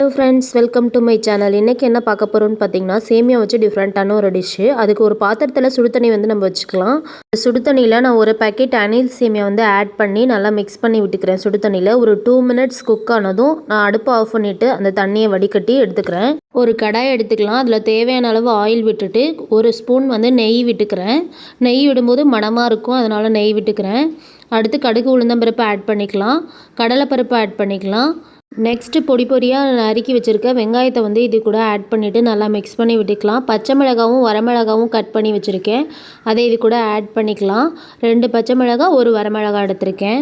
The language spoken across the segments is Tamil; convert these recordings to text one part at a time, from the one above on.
Hello friends, welcome to my channel. இன்றைக்கி என்ன பார்க்க போகிறோம்னு பார்த்தீங்கன்னா, சேமியா வச்சு டிஃப்ரெண்ட்டான ஒரு டிஷ்ஷு. அதுக்கு ஒரு பாத்திரத்தில் சுடு தண்ணி வந்து நம்ம வச்சுக்கலாம். சுடு தண்ணியில் நான் ஒரு பேக்கெட் அணில் சேமியா வந்து ஆட் பண்ணி நல்லா மிக்ஸ் பண்ணி விட்டுக்கிறேன். சுடு தண்ணியில் ஒரு 2 மினிட்ஸ் குக் ஆனதும் நான் அடுப்பை ஆஃப் பண்ணிவிட்டு அந்த தண்ணியை வடிகட்டி எடுத்துக்கிறேன். ஒரு கடாய் எடுத்துக்கலாம். அதில் தேவையான அளவு ஆயில் விட்டுட்டு ஒரு ஸ்பூன் வந்து நெய் விட்டுக்கிறேன். நெய் விடும்போது மணமாக இருக்கும், அதனால் நெய் விட்டுக்கிறேன். அடுத்து கடுகு உளுந்தம்பருப்பு ஆட் பண்ணிக்கலாம். கடலைப்பருப்பு ஆட் பண்ணிக்கலாம். நெக்ஸ்ட்டு பொடி பொடியாக நறுக்கி வச்சுருக்க வெங்காயத்தை வந்து இது கூட ஆட் பண்ணிவிட்டு நல்லா மிக்ஸ் பண்ணி விட்டுக்கலாம். பச்சை மிளகாவும் வரமிளகாவும் கட் பண்ணி வச்சுருக்கேன், அதை இது கூட ஆட் பண்ணிக்கலாம். 2 பச்சை மிளகாய், 1 வரமிளகாய் எடுத்திருக்கேன்.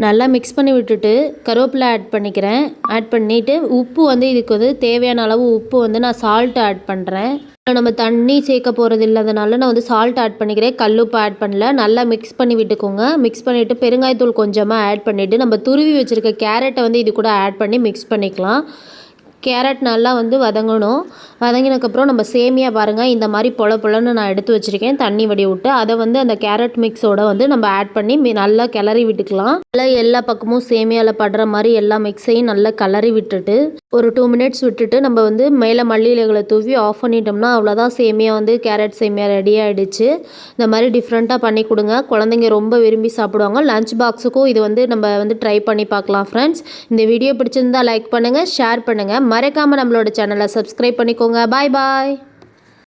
நல்லா மிக்ஸ் பண்ணி விட்டுட்டு கருவேப்பிலை ஆட் பண்ணிக்கிறேன். ஆட் பண்ணிவிட்டு உப்பு வந்து இதுக்கு வந்து தேவையான அளவு உப்பு வந்து நான் சால்ட் ஆட் பண்ணுறேன். நம்ம தண்ணி சேர்க்க போகிறது இல்லாதனால நான் வந்து சால்ட் ஆட் பண்ணிக்கிறேன், கல்லுப்பு ஆட் பண்ணல. நல்லா மிக்ஸ் பண்ணி விட்டுக்கோங்க. மிக்ஸ் பண்ணிவிட்டு பெருங்காயத்தூள் கொஞ்சமாக ஆட் பண்ணிவிட்டு நம்ம துருவி வச்சுருக்க கேரட்டை வந்து இது கூட ஆட் பண்ணி மிக்ஸ் பண்ணிக்கலாம். கேரட் நல்லா வந்து வதங்கணும். வதங்கினதுக்கப்புறம் நம்ம சேமியா பாருங்கள், இந்த மாதிரி பொல பொலன்னு நான் எடுத்து வச்சுருக்கேன் தண்ணி வடி விட்டு. அதை வந்து அந்த கேரட் மிக்ஸோட வந்து நம்ம ஆட் பண்ணி நல்லா கிளறி விட்டுக்கலாம். நல்லா எல்லா பக்கமும் சேமியாவில் படுற மாதிரி எல்லா மிக்ஸையும் நல்லா கிளறி விட்டுட்டு ஒரு 2 மினிட்ஸ் விட்டுட்டு நம்ம வந்து மேலே மல்லி இலைகளை தூவி ஆஃப் பண்ணிட்டோம்னா அவ்வளோதான், சேமியா வந்து கேரட் சேமியா ரெடி ஆகிடுச்சு. இந்த மாதிரி டிஃப்ரெண்ட்டாக பண்ணி கொடுங்க, குழந்தைங்க ரொம்ப விரும்பி சாப்பிடுவாங்க. லஞ்ச் பாக்ஸுக்கும் இது வந்து நம்ம வந்து ட்ரை பண்ணி பார்க்கலாம் ஃப்ரெண்ட்ஸ். இந்த வீடியோ பிடிச்சிருந்தா லைக் பண்ணுங்கள், ஷேர் பண்ணுங்கள். மறக்காமல் நம்மளோட சேனலை சப்ஸ்கிரைப் பண்ணிக்கோங்க. பாய் பாய்.